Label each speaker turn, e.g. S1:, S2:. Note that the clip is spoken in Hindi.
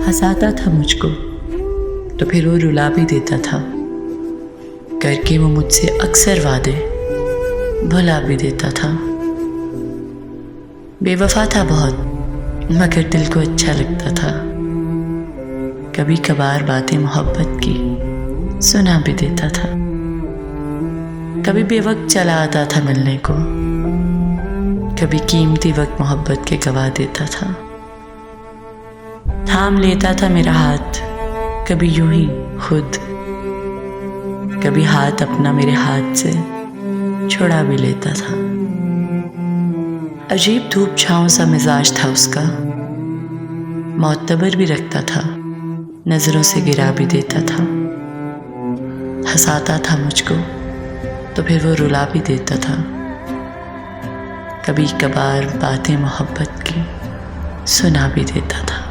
S1: हंसाता था मुझको तो फिर वो रुला भी देता था। करके वो मुझसे अक्सर वादे भुला भी देता था। बेवफा था बहुत मगर दिल को अच्छा लगता था। कभी कभार बातें मोहब्बत की सुना भी देता था। कभी बेवक्त चला आता था मिलने को, कभी कीमती वक्त मोहब्बत के गवा देता था। थाम लेता था मेरा हाथ कभी यूं ही खुद, कभी हाथ अपना मेरे हाथ से छुड़ा भी लेता था। अजीब धूप छांव सा मिजाज था उसका, मोतबर भी रखता था, नजरों से गिरा भी देता था। हंसाता था मुझको तो फिर वो रुला भी देता था। कभी कभार बातें मोहब्बत की सुना भी देता था।